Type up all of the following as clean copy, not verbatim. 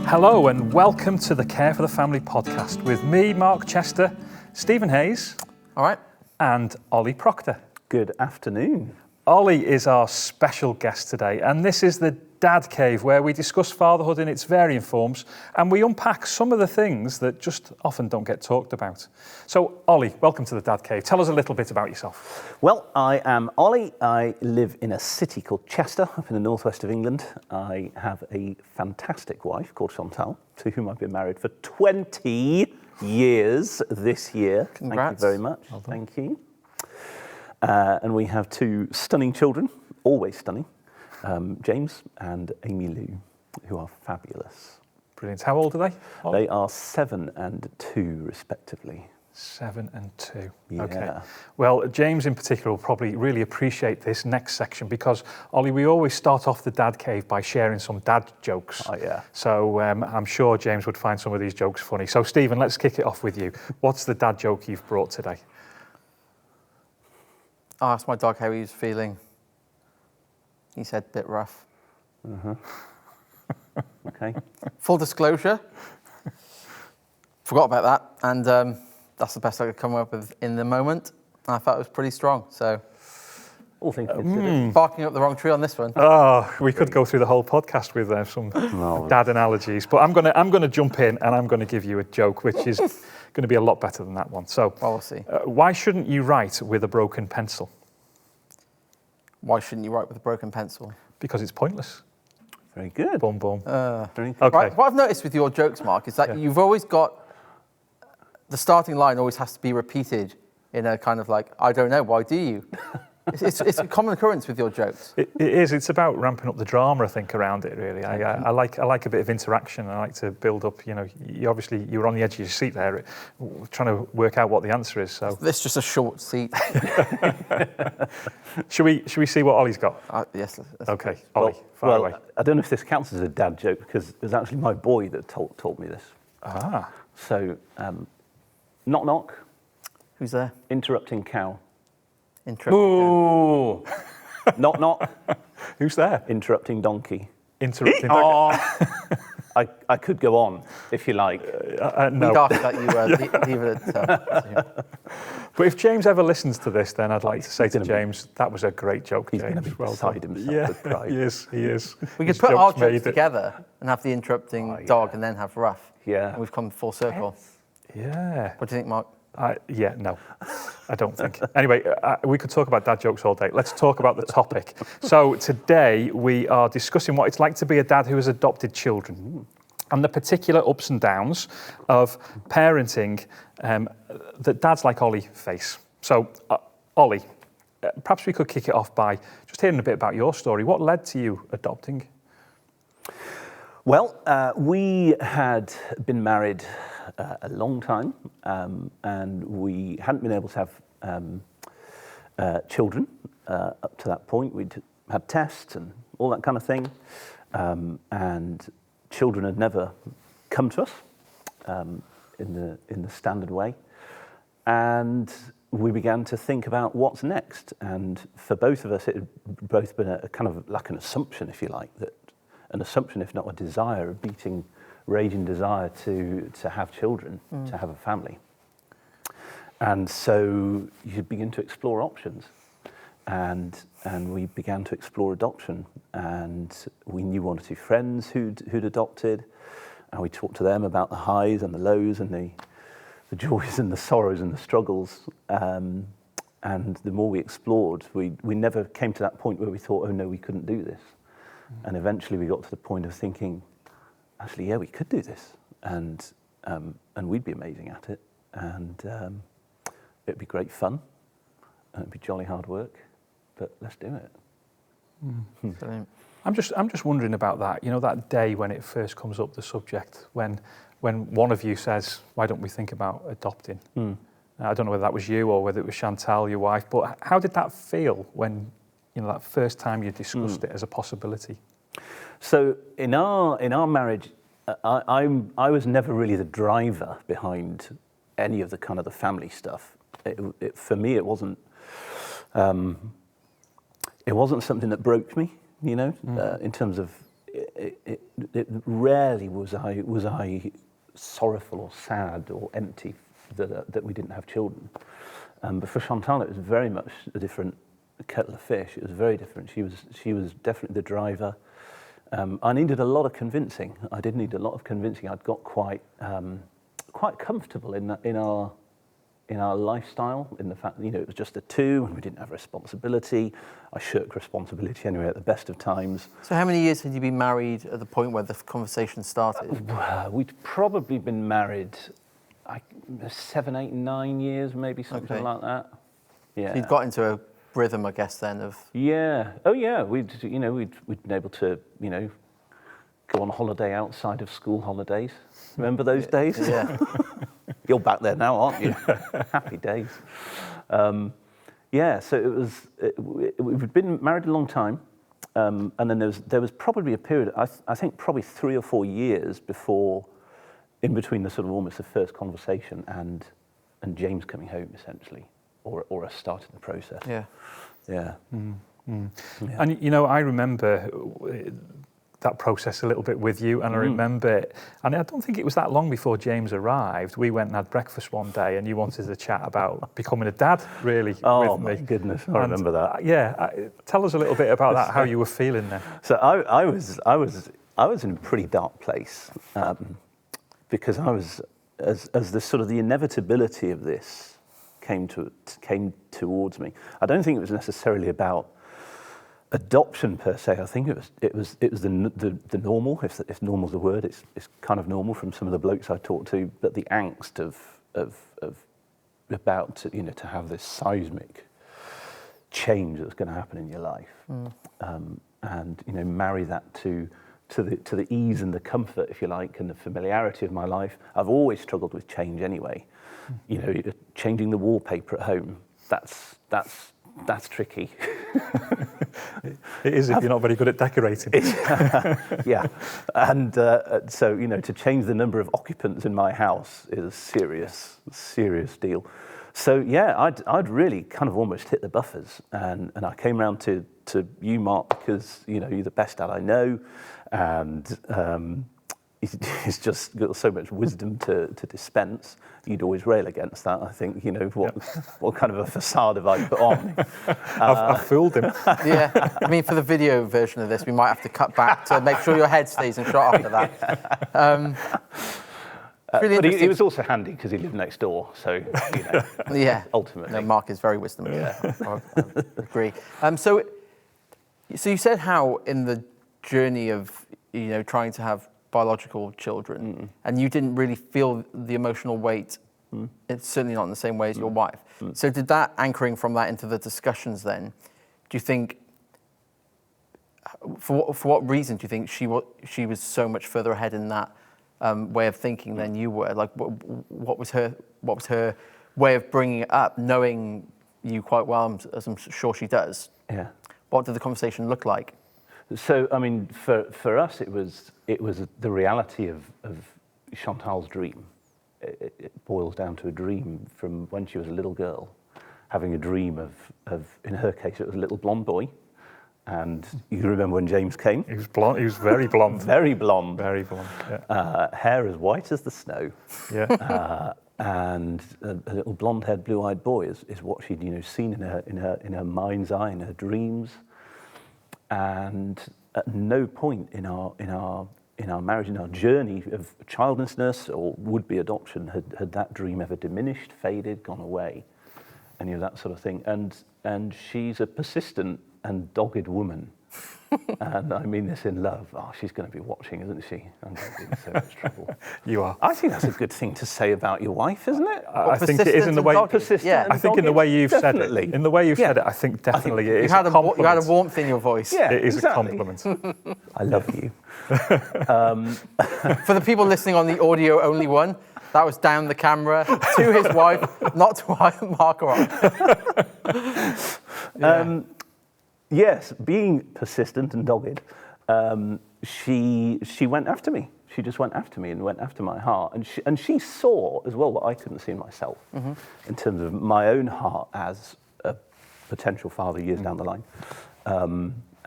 Hello and welcome to the Care for the Family podcast with me, Mark Chester, Stephen Hayes. All right. And Oli Proctor. Good afternoon. Oli is our special guest today, and this is the Dad Cave, where we discuss fatherhood in its varying forms and we unpack some of the things that just often don't get talked about. So, Oli, welcome to the Dad Cave. Tell us a little bit about yourself. Well, I am Oli. I live in a city called Chester, up in the northwest of England. I have a fantastic wife called Chantal, to whom I've been married for 20 years this year. Congrats. Thank you very much. Well, thank you. And we have two stunning children, always stunning. James and Amy Lou, who are fabulous. Brilliant. How old are they? They are 7 and 2, respectively. 7 and 2. Yeah. Okay. Well, James in particular will probably really appreciate this next section because, Oli, we always start off the Dad Cave by sharing some dad jokes. Oh, yeah. So I'm sure James would find some of these jokes funny. So, Stephen, let's kick it off with you. What's the dad joke you've brought today? I asked my dog how he was feeling. He said, bit rough. Okay. Full disclosure, forgot about that, and that's the best I could come up with in the moment. And I thought it was pretty strong, so All things considered. barking up the wrong tree on this one. Oh, we could go through the whole podcast with some dad analogies, but I'm gonna jump in and I'm gonna give you a joke, which is going to be a lot better than that one. So, Well, we'll see. Why shouldn't you write with a broken pencil? Why shouldn't you write with a broken pencil? Because it's pointless. Very good. Boom, boom. Very good. Okay. Right, what I've noticed with your jokes, Mark, is that you've always got the starting line always has to be repeated in a kind of like, I don't know, why do you? It's a common occurrence with your jokes. It is. It's about ramping up the drama, I think, around it. Really, I like a bit of interaction. I like to build up. You know, you were on the edge of your seat there, trying to work out what the answer is. So This is just a short seat. should we see what Ollie's got? Yes. Okay, Ollie, fire away. I don't know if this counts as a dad joke because it was actually my boy that taught me this. Ah, So, knock knock, Who's there? interrupting cow. Interrupting. ooh, Knock knock, who's there? interrupting donkey. Interrupting. I could go on if you like. No. We'd ask that you leave it at But if James ever listens to this, then I'd like to say to gonna be- James, that was a great joke, He's going to James. be Well beside done. himself with pride. He is. We His could put our jokes made jokes it. together and have the interrupting dog and then have rough. Yeah. And we've come full circle. Yeah. What do you think, Mark? No, I don't think. Anyway, we could talk about dad jokes all day. Let's talk about the topic. So today we are discussing what it's like to be a dad who has adopted children and the particular ups and downs of parenting that dads like Ollie face. So, Ollie, perhaps we could kick it off by just hearing a bit about your story. What led to you adopting? Well, we had been married a long time, and we hadn't been able to have children up to that point. We'd had tests and all that kind of thing, and children had never come to us in the standard way. And we began to think about what's next. And for both of us, it had both been a kind of like an assumption, if you like, that an assumption, if not a desire, a beating, raging desire to have children, to have a family. And so you begin to explore options. And we began to explore adoption. And we knew one or two friends who'd adopted. And we talked to them about the highs and the lows and the joys and the sorrows and the struggles. And the more we explored, we never came to that point where we thought, oh no, we couldn't do this. And eventually we got to the point of thinking, actually, yeah, we could do this, and we'd be amazing at it, and it'd be great fun, and it'd be jolly hard work, but let's do it. Brilliant. I'm just wondering about that. You know, that day when it first comes up, the subject, when one of you says, "Why don't we think about adopting?" I don't know whether that was you or whether it was Chantal, your wife, but how did that feel when, you know, that first time you discussed it as a possibility? So in our marriage, I was never really the driver behind any of the kind of the family stuff. For me, it wasn't something that broke me, you know, in terms of it rarely was I sorrowful or sad or empty that we didn't have children. But for Chantal, it was very much a different kettle of fish. It was very different. She was definitely the driver. I needed a lot of convincing. I did need a lot of convincing. I'd got quite comfortable in our lifestyle, in the fact that, you know, it was just the two and we didn't have responsibility. I shirked responsibility anyway at the best of times. So how many years had you been married at the point where the conversation started? We'd probably been married 7, 8, 9 years, maybe something like that. Yeah. So you'd got into a rhythm, I guess, then of... Yeah. Oh, yeah. We'd been able to, you know, go on holiday outside of school holidays. Remember those days? Yeah. You're back there now, aren't you? Happy days. Yeah. So we'd been married a long time, and then there was probably a period. I think probably 3 or 4 years in between the sort of almost the first conversation and James coming home, essentially, or us starting the process. Yeah. Yeah. Yeah. And you know, I remember that process a little bit with you, and I remember, and I don't think it was that long before James arrived. We went and had breakfast one day, and you wanted to chat about becoming a dad, really, with me. Oh my goodness, I remember that. Yeah, tell us a little bit about that. How you were feeling then? So I was in a pretty dark place because I was as the sort of the inevitability of this came towards me. I don't think it was necessarily about adoption per se. I think it was the normal, if normal's a word. It's kind of normal from some of the blokes I talked to, but the angst of about to, you know, to have this seismic change that's going to happen in your life, and you know, marry that to the ease and the comfort, if you like, and the familiarity of my life. I've always struggled with change anyway. You know, changing the wallpaper at home, that's tricky. It is if you're not very good at decorating. Yeah, and so, you know, to change the number of occupants in my house is a serious deal. So yeah, I'd really kind of almost hit the buffers, and I came round to you, Mark, because, you know, you're the best dad I know, and he's just got so much wisdom to dispense. You'd always rail against that. I think, you know, what kind of a facade have I put on? I've fooled him. Yeah, I mean, for the video version of this, we might have to cut back to make sure your head stays in shot after that. But he was also handy because he lived next door, so, you know, yeah, ultimately. No, Mark is very wisdom. Yeah, I agree. So you said how in the journey of, you know, trying to have biological children, and you didn't really feel the emotional weight. It's certainly not in the same way as your wife. So did that, anchoring from that into the discussions then, do you think, for what reason do you think she was so much further ahead in that way of thinking than you were? Like, what was her way of bringing it up, knowing you quite well, as I'm sure she does? Yeah. What did the conversation look like? So, I mean, for us, it was the reality of Chantal's dream. It boils down to a dream from when she was a little girl, having a dream of in her case, it was a little blonde boy. And you remember when James came? He was blonde. He was very blonde. Very blonde. Very blonde. Yeah. Hair as white as the snow. Yeah. And a little blonde-haired, blue-eyed boy is what she'd, you know, seen in her mind's eye, in her dreams. And at no point in our marriage, in our journey of childlessness or would-be adoption, had that dream ever diminished, faded, gone away, any of that sort of thing. And she's a persistent and dogged woman. And I mean this in love. Oh, she's going to be watching, isn't she? I'm going to be in so much trouble. You are. I think that's a good thing to say about your wife, isn't it? I think it is in the way. Yeah. I think in the way you've definitely. said it. In the way you've said it, I think definitely it is a compliment. You had a warmth in your voice. Yeah, It is exactly. a compliment. I love you. For the people listening on the audio only one, that was down the camera to his wife, not to Mark or I. Yes, being persistent and dogged, she went after me. She just went after me and went after my heart. And she saw as well what I couldn't see in myself, in terms of my own heart as a potential father years down the line.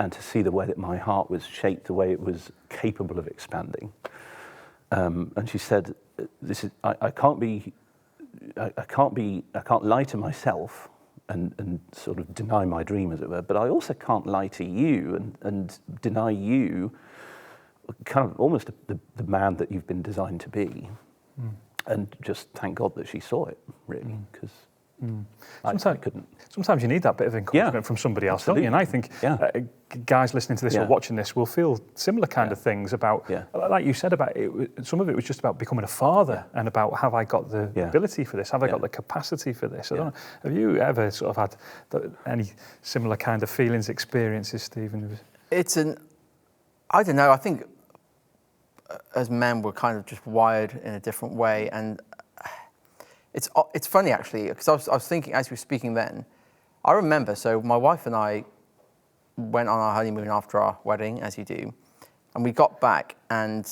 and to see the way that my heart was shaped, the way it was capable of expanding. And she said, I can't lie to myself and sort of deny my dream, as it were, but I also can't lie to you and deny you kind of almost the man that you've been designed to be. And just thank God that she saw it, really, because I couldn't. Sometimes you need that bit of encouragement from somebody else, don't you? And I think guys listening to this or watching this will feel similar kind of things about, like you said, about it. Some of it was just about becoming a father and about, have I got the ability for this? Have I got the capacity for this? I don't know, have you ever sort of had any similar kind of feelings, experiences, Stephen? I don't know, I think as men we're kind of just wired in a different way, and it's funny actually, because I was thinking as we were speaking then, I remember, so my wife and I went on our honeymoon after our wedding, as you do, and we got back, and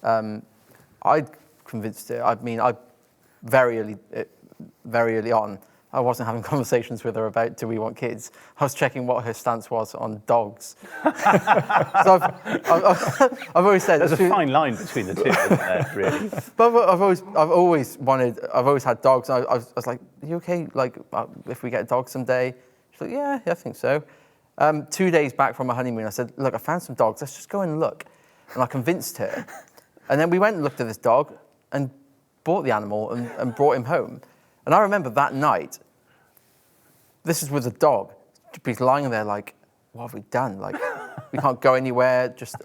I convinced her. I mean, very early on, I wasn't having conversations with her about, do we want kids? I was checking what her stance was on dogs. So I've always said there's a fine line between the two, isn't there, really? But I've always had dogs. I was like, are you okay? Like, if we get a dog someday? She's like, yeah, I think so. 2 days back from my honeymoon, I said, look, I found some dogs. Let's just go and look. And I convinced her. And then we went and looked at this dog and bought the animal and brought him home. And I remember that night, this is with a dog, he's lying there like, what have we done? Like, we can't go anywhere, just,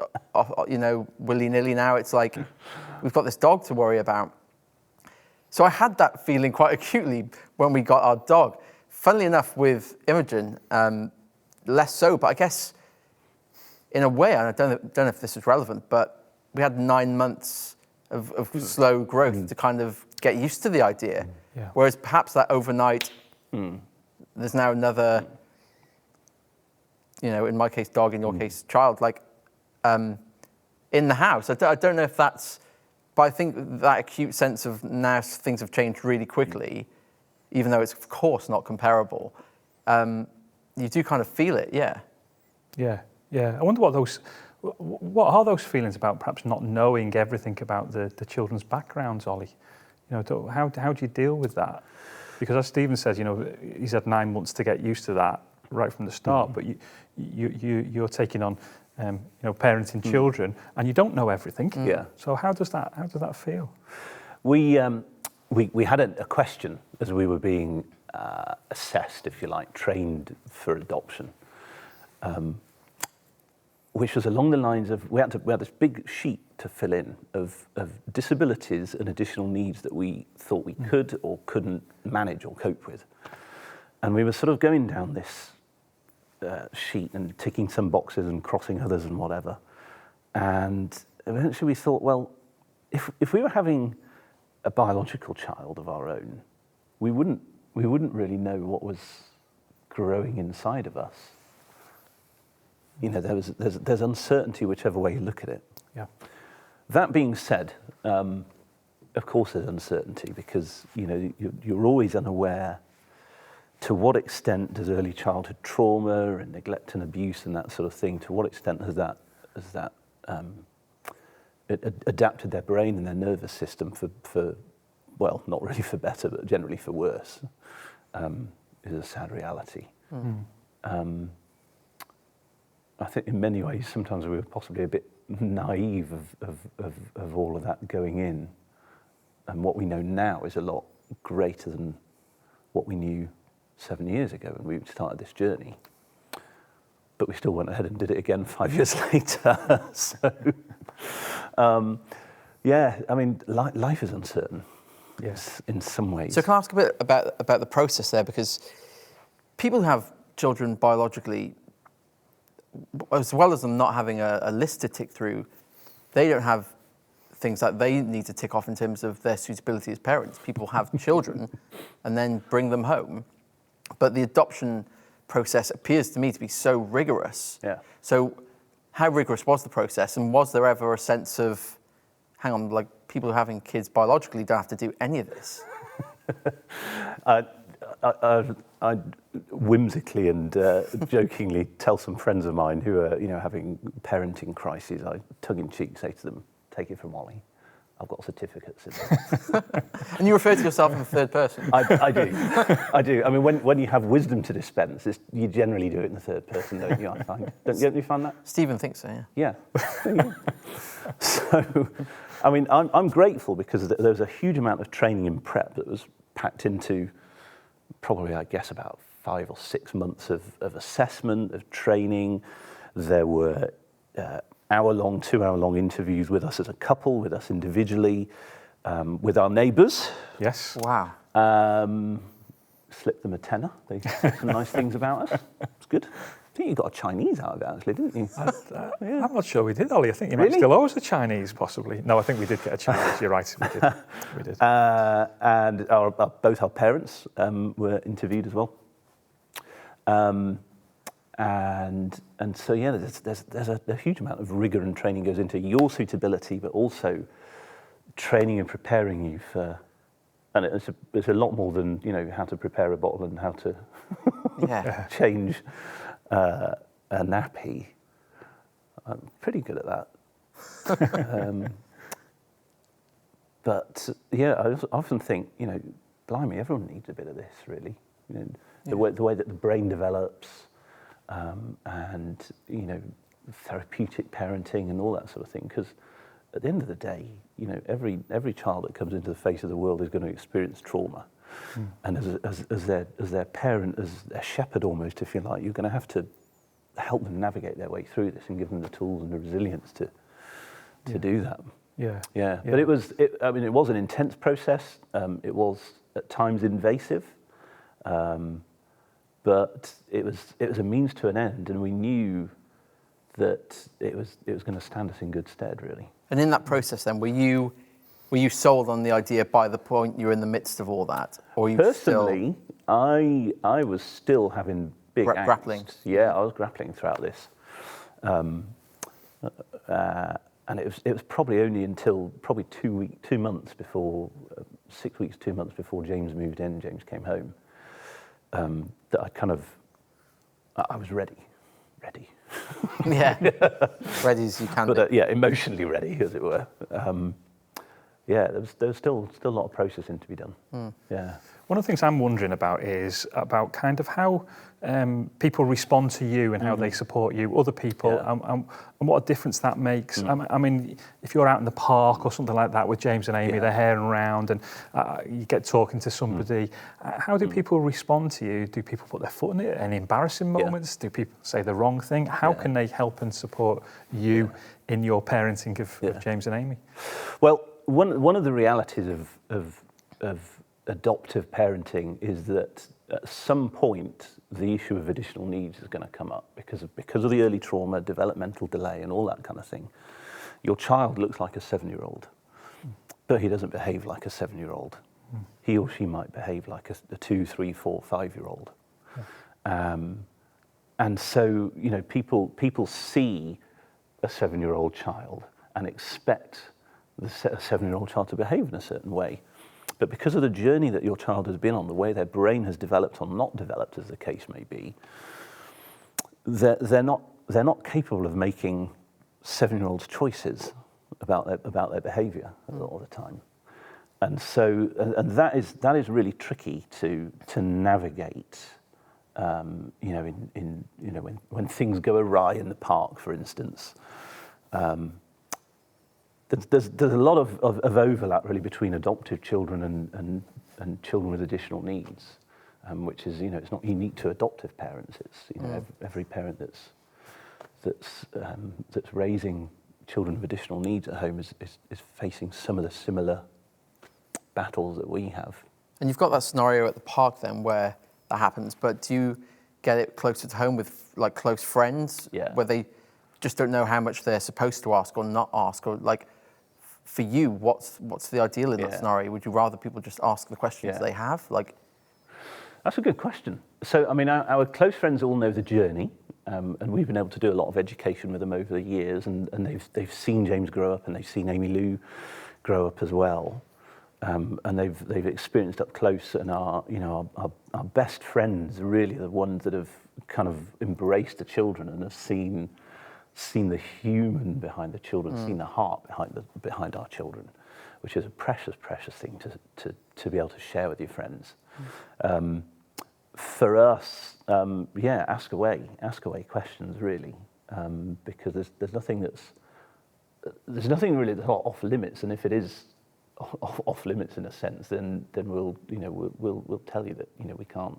willy-nilly now. It's like, we've got this dog to worry about. So I had that feeling quite acutely when we got our dog. Funnily enough, with Imogen, less so, but I guess in a way, and I don't know if this is relevant, but we had 9 months of slow growth to kind of get used to the idea. Yeah. Whereas perhaps that overnight, there's now another, in my case, dog, in your case, child, like in the house. I don't know if that's, but I think that acute sense of now things have changed really quickly, even though it's of course not comparable. You do kind of feel it, yeah. Yeah. I wonder what are those feelings about perhaps not knowing everything about the children's backgrounds, Ollie? How do you deal with that? Because as Stephen says, he's had 9 months to get used to that right from the start. But you're taking on, parenting children, and you don't know everything. Yeah. So how does that feel? We had a question as we were being assessed, if you like, trained for adoption, which was along the lines of we had this big sheet to fill in of disabilities and additional needs that we thought we could or couldn't manage or cope with. And we were sort of going down this sheet and ticking some boxes and crossing others and whatever. And eventually we thought, well, if we were having a biological child of our own, we wouldn't really know what was growing inside of us. There's uncertainty whichever way you look at it. Yeah. That being said, of course there's uncertainty because you're always unaware to what extent does early childhood trauma and neglect and abuse and that sort of thing, to what extent has that adapted their brain and their nervous system for well, not really for better, but generally for worse, is a sad reality. I think in many ways, sometimes we were possibly a bit naive of all of that going in. And what we know now is a lot greater than what we knew 7 years ago when we started this journey. But we still went ahead and did it again 5 years later. So, life is uncertain. Yes, in some ways. So can I ask a bit about the process there? Because people who have children biologically, as well as them not having a list to tick through, they don't have things that they need to tick off in terms of their suitability as parents. People have children and then bring them home. But the adoption process appears to me to be so rigorous. Yeah. So how rigorous was the process? And was there ever a sense of, hang on, like people who are having kids biologically don't have to do any of this? I whimsically and jokingly tell some friends of mine who are, having parenting crises, I tongue-in-cheek say to them, take it from Ollie. I've got certificates in there. And you refer to yourself in the third person? I do. I mean, when you have wisdom to dispense, you generally do it in the third person, don't you, I find? Don't you find that? Stephen thinks so, yeah. Yeah. So, I mean, I'm grateful because there was a huge amount of training and prep that was packed into probably, I guess, about 5 or 6 months of assessment, of training. There were 2-hour-long interviews with us as a couple, with us individually, with our neighbours. Yes. Wow. Slipped them a tenner. They said some nice things about us. It's good. I think you got a Chinese out of it, actually, didn't you? Yeah. I'm not sure we did, Ollie. I think you might still owe us a Chinese, possibly. No, I think we did get a Chinese. You're right, we did. We did. And both our parents were interviewed as well. And so, yeah, there's a huge amount of rigour and training goes into your suitability, but also training and preparing you for. And it's a lot more than how to prepare a bottle and how to change a nappy. I'm pretty good at that. But yeah, I often think blimey, everyone needs a bit of this, really. The way that the brain develops, and therapeutic parenting and all that sort of thing. Because at the end of the day, every child that comes into the face of the world is going to experience trauma. And as their parent, as their shepherd almost, if you like, you're going to have to help them navigate their way through this and give them the tools and the resilience to do that. Yeah. But it was an intense process. It was at times invasive, but it was a means to an end, and we knew that it was going to stand us in good stead, really. And in that process, then, were you sold on the idea by the point you were in the midst of all that, or you personally? I was still having big grappling. Angst. Yeah, I was grappling throughout this, and it was probably only until 2 months before, 6 weeks, 2 months before James moved in. James came home. That I was ready. Yeah, ready as you can be. But emotionally ready, as it were. There was still a lot of processing to be done. Yeah. One of the things I'm wondering about is about kind of how people respond to you and how they support you, other people, and what a difference that makes. I mean, if you're out in the park or something like that with James and Amy, they're hairing around, and you get talking to somebody, how do people respond to you? Do people put their foot in it? Any embarrassing moments? Do people say the wrong thing? How can they help and support you in your parenting of James and Amy? Well, one of the realities of adoptive parenting is that at some point the issue of additional needs is going to come up because of the early trauma, developmental delay, and all that kind of thing. Your child looks like a 7-year-old, but he doesn't behave like a 7-year-old. He or she might behave like a 2, 3, 4, 5-year-old. And so people see a 7-year-old child and expect a 7-year-old child to behave in a certain way. But because of the journey that your child has been on, the way their brain has developed or not developed, as the case may be, they're not capable of making 7-year-olds' choices about their behaviour a lot of the time. And so, and that is really tricky to navigate. When things go awry in the park, for instance. There's a lot of overlap really between adoptive children and children with additional needs, which is it's not unique to adoptive parents. It's every parent that's raising children with additional needs at home is facing some of the similar battles that we have. And you've got that scenario at the park then where that happens, but do you get it closer to home with like close friends where they just don't know how much they're supposed to ask or not ask, or like? For you, what's the ideal in that scenario? Would you rather people just ask the questions they have? That's a good question. So, I mean, our close friends all know the journey, and we've been able to do a lot of education with them over the years, and they've seen James grow up, and they've seen Amy Lou grow up as well. and they've experienced up close, and our best friends are really the ones that have kind of embraced the children and have seen the human behind the children, seen the heart behind our children, which is a precious thing to be able to share with your friends. For us, ask away questions really, because there's nothing really that's off limits, and if it is off limits in a sense, then we'll tell you that we can't.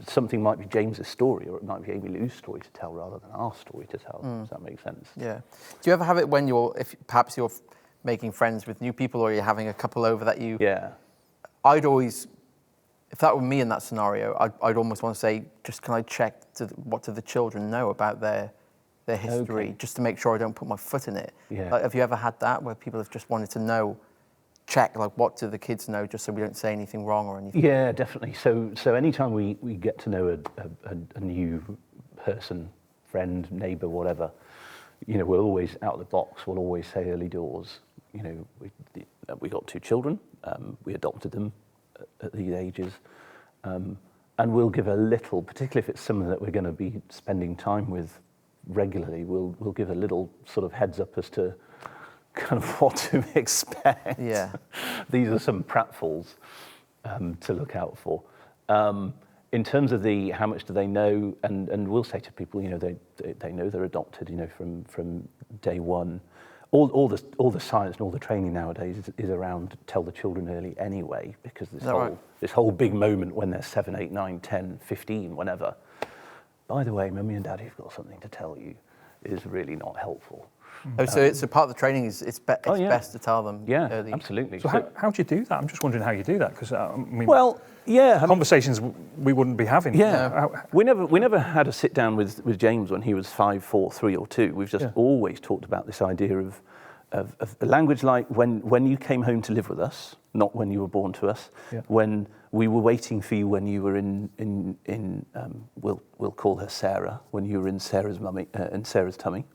Something might be James's story, or it might be Amy Lou's story to tell rather than our story to tell. Does that make sense? Yeah. Do you ever have it when if perhaps you're making friends with new people, or you're having a couple over that you? Yeah. I'd always, if that were me in that scenario, I'd almost want to say, just can I check what do the children know about their history, just to make sure I don't put my foot in it. Yeah. Like, have you ever had that where people have just wanted to know? Check, like, what do the kids know, just so we don't say anything wrong or anything? Yeah, definitely. So anytime we get to know a new person, friend, neighbour, whatever, we're always out of the box. We'll always say early doors. We got 2 children. We adopted them at these ages, and we'll give a little, particularly if it's someone that we're going to be spending time with regularly. We'll give a little sort of heads up as to kind of what to expect. Yeah. These are some pratfalls to look out for. In terms of how much do they know, and we'll say to people, they know they're adopted, from day one. All the science and all the training nowadays is around tell the children early anyway, because this whole big moment when they're 7, 8, 9, 10, 15, whenever. By the way, Mummy and Daddy have got something to tell you, is really not helpful. Oh, so it's a part of the training is it's best to tell them early. Absolutely. So how do you do that? I'm just wondering how you do that, because conversations we wouldn't be having. Yeah, we never had a sit down with James when he was 5, 4, 3, or 2. We've just always talked about this idea of the language, like when you came home to live with us, not when you were born to us. Yeah. When we were waiting for you when you were in we'll call her Sarah, when you were in Sarah's tummy.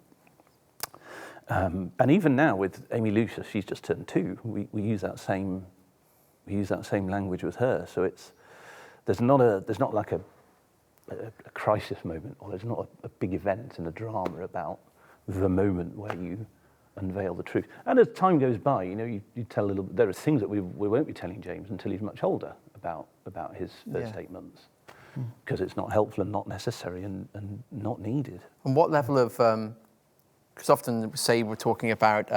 And even now with Amy Lou, she's just turned 2. We use that same language with her. So there's not like a crisis moment, or there's not a big event and a drama about the moment where you unveil the truth. And as time goes by, you tell a little bit. There are things that we won't be telling James until he's much older about his first 8 months, because it's not helpful and not necessary and not needed. And what level of because often, say we're talking about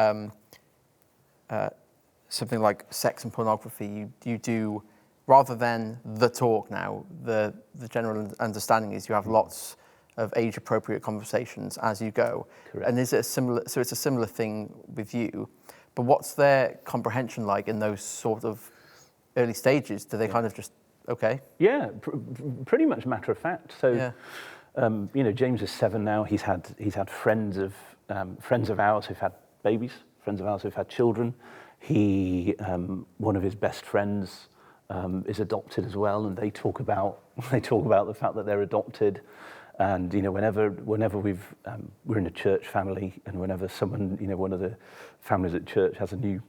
something like sex and pornography, you do, rather than the talk now, the general understanding is you have lots of age-appropriate conversations as you go. Correct. And is it so it's a similar thing with you, but what's their comprehension like in those sort of early stages? Do they kind of just, okay? Yeah, pretty much matter of fact. So, James is 7 now. He's had friends of ours who've had babies, friends of ours who've had children. One of his best friends is adopted as well, and they talk about the fact that they're adopted. And whenever we're in a church family, and whenever someone, one of the families at church has a new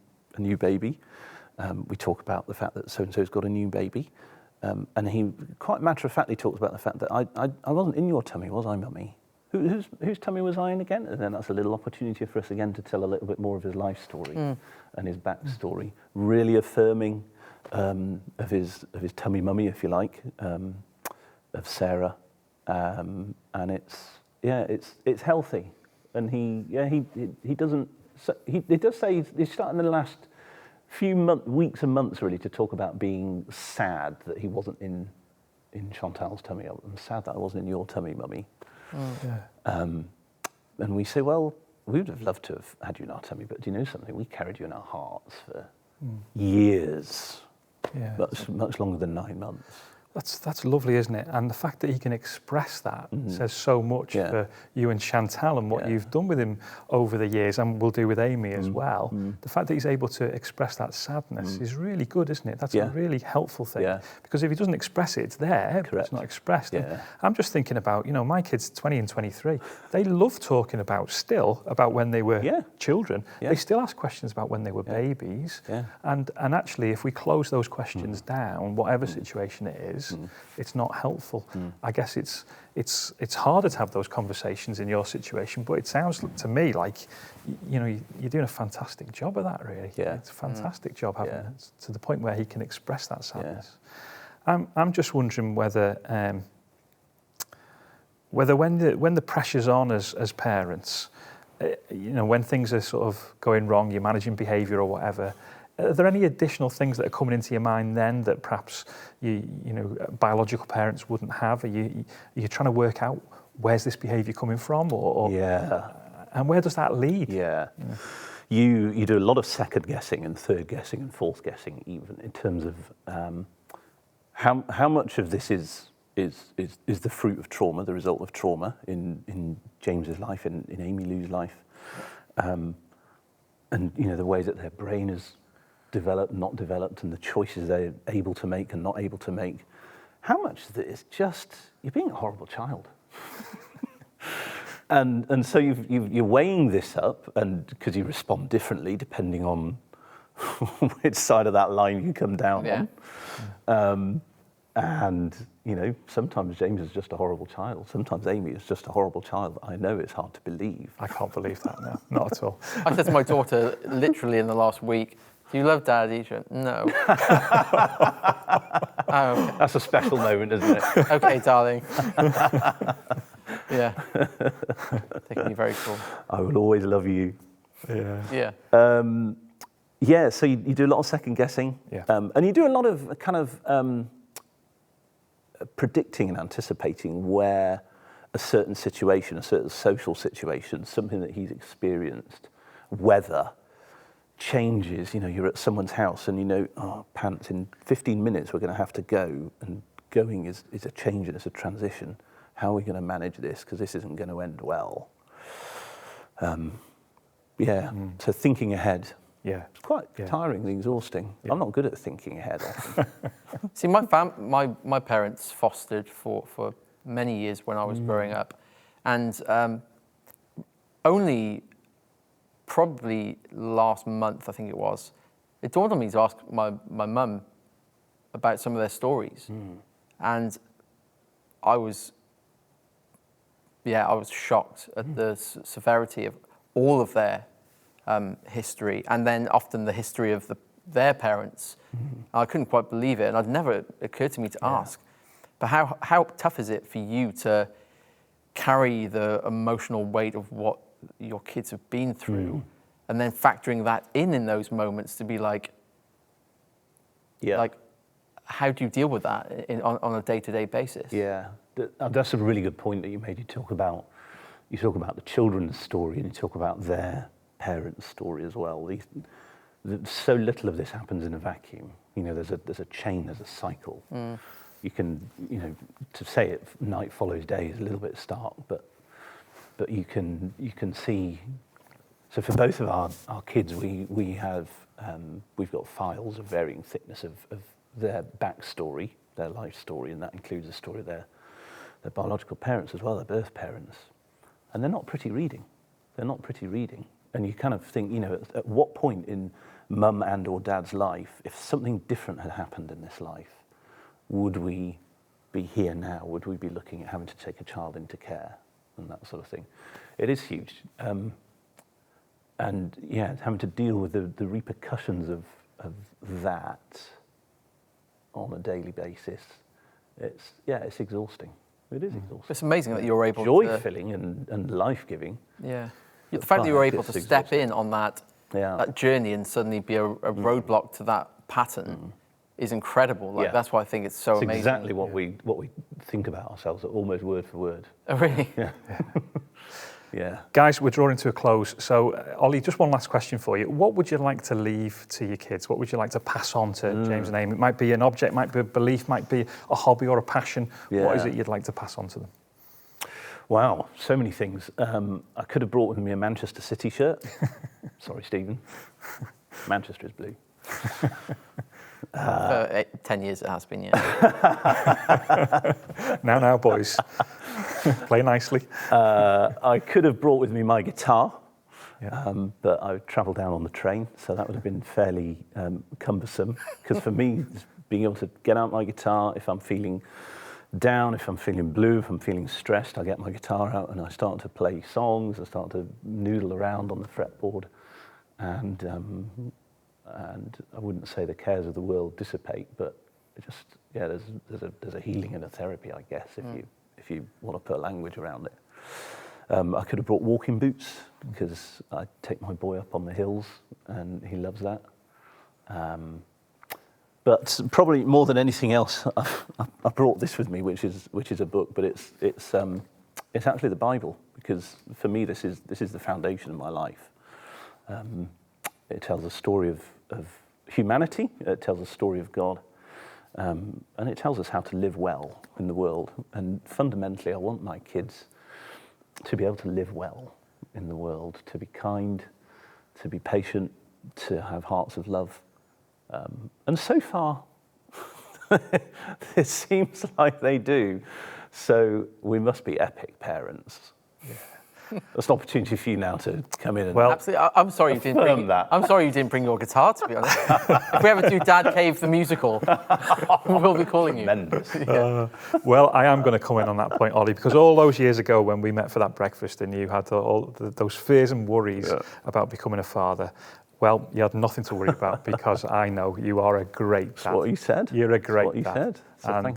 baby, we talk about the fact that so and so's got a new baby, and he quite matter of factly talks about the fact that I wasn't in your tummy, was I, Mummy? Whose tummy was I in again? And then that's a little opportunity for us again to tell a little bit more of his life story and his backstory, really affirming of his tummy mummy, if you like, of Sarah, and it's healthy, and he doesn't. He does say he's starting in the last few weeks and months really to talk about being sad that he wasn't in Chantal's tummy. I'm sad that I wasn't in your tummy, Mummy. And we say, well, we would have loved to have had you in our tummy, but do you know something? We carried you in our hearts for years, much longer than 9 months. That's lovely, isn't it? And the fact that he can express that says so much for you and Chantal and what you've done with him over the years, and will do with Amy as well. The fact that he's able to express that sadness is really good, isn't it? That's a really helpful thing. Because if he doesn't express it, it's there, but it's not expressed. And I'm just thinking about, my kids, 20 and 23, they love talking about when they were children. They still ask questions about when they were babies. And actually, if we close those questions down, whatever situation it is, it's not helpful. I guess it's harder to have those conversations in your situation, but it sounds to me like you're doing a fantastic job of that, really. It's a fantastic job having it to the point where he can express that sadness. I'm just wondering whether when the pressure's on as parents, when things are sort of going wrong, you're managing behaviour or whatever, are there any additional things that are coming into your mind then that perhaps biological parents wouldn't have? Are you trying to work out where's this behaviour coming from, and where does that lead? You do a lot of second guessing and third guessing and fourth guessing, even in terms of how much of this is the fruit of trauma, the result of trauma in James's life, in Amy Lou's life, and the ways that their brain is developed, not developed, and the choices they're able to make and not able to make. How much of it is just you're being a horrible child, and so you're weighing this up, and because you respond differently depending on which side of that line you come down on. And sometimes James is just a horrible child. Sometimes Amy is just a horrible child. I know it's hard to believe. I can't believe that now. Not at all. I said to my daughter literally in the last week, "Do you love Daddy?" She went, "No." Oh, That's a special moment, isn't it? okay, darling. Taking you very cool. I will always love you. So you do a lot of second guessing. And you do a lot of kind of predicting and anticipating where a certain situation, a certain social situation, something that he's experienced, weather changes. You're at someone's house and pants, in 15 minutes we're going to have to go, and going is a change and it's a transition. How are we going to manage this? Because this isn't going to end well. So thinking ahead. It's quite tiring and exhausting. I'm not good at thinking ahead often. See, my parents fostered for many years when I was growing up, and only probably last month, I think it was, it dawned on me to ask my mum about some of their stories, and I was shocked at the severity of all of their history, and then often the history of their parents. I couldn't quite believe it, and it never occurred to me to ask. But how tough is it for you to carry the emotional weight of what your kids have been through, and then factoring that in those moments to be like, how do you deal with that on a day-to-day basis? That's a really good point that you made. You talk about the children's story, and you talk about their parents' story as well. So little of this happens in a vacuum. There's a chain, there's a cycle. You can, to say it, night follows day is a little bit stark, but you can see. So for both of our kids, we've got files of varying thickness of their backstory, their life story, and that includes the story of their biological parents as well, their birth parents, and they're not pretty reading. And you kind of think, at what point in mum and or dad's life, if something different had happened in this life, would we be here now? Would we be looking at having to take a child into care and that sort of thing? It is huge. And having to deal with the repercussions of that on a daily basis, it's exhausting. It is exhausting. It's amazing that you're able joy-filling and life-giving. The fact that you were able to step in on that journey and suddenly be a roadblock to that pattern is incredible. That's why I think it's so amazing. Exactly what we think about ourselves, almost word for word. Oh, really? Yeah. Guys, we're drawing to a close. So, Ollie, just one last question for you. What would you like to leave to your kids? What would you like to pass on to James and Amy? It might be an object, might be a belief, might be a hobby or a passion. What is it you'd like to pass on to them? Wow, so many things. I could have brought with me a Manchester City shirt. Sorry, Stephen. Manchester is blue. For 10 years it has been, yeah. Now, boys. Play nicely. I could have brought with me my guitar, but I would travel down on the train, so that would have been fairly cumbersome. Because for me, being able to get out my guitar, if I'm feeling down, if I'm feeling blue, if I'm feeling stressed, I get my guitar out and I start to play songs, I start to noodle around on the fretboard, and I wouldn't say the cares of the world dissipate, but it just, there's a healing and a therapy, I guess, if you want to put language around it. I could have brought walking boots because I take my boy up on the hills and he loves that. But probably more than anything else, I brought this with me, which is a book, but it's actually the Bible, because for me this is the foundation of my life. It tells a story of humanity. It tells a story of God, and it tells us how to live well in the world. And fundamentally, I want my kids to be able to live well in the world, to be kind, to be patient, to have hearts of love. And so far, it seems like they do. So we must be epic parents. Yeah. That's an opportunity for you now to come in and absolutely. I'm sorry you didn't bring that. I'm sorry you didn't bring your guitar, to be honest. If we ever do Dad Cave the musical, we'll be calling you. Tremendous. Well, I am going to come in on that point, Ollie, because all those years ago when we met for that breakfast and you had those fears and worries about becoming a father, well, you had nothing to worry about because I know you are a great dad. That's what you said. You're a great That's what dad. you said.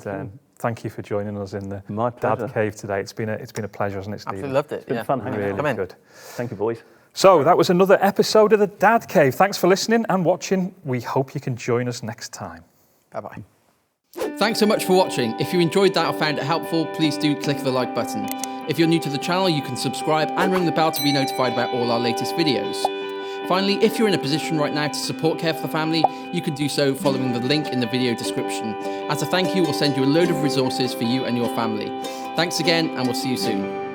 So and thank you for joining us in the My pleasure. Dad Cave today. It's been a pleasure, hasn't it, Steve? Absolutely loved it. It's been fun hanging out. Really good. Thank you, boys. So that was another episode of the Dad Cave. Thanks for listening and watching. We hope you can join us next time. Bye-bye. Thanks so much for watching. If you enjoyed that or found it helpful, please do click the like button. If you're new to the channel, you can subscribe and ring the bell to be notified about all our latest videos. Finally, if you're in a position right now to support Care for the Family, you can do so following the link in the video description. As a thank you, we'll send you a load of resources for you and your family. Thanks again, and we'll see you soon.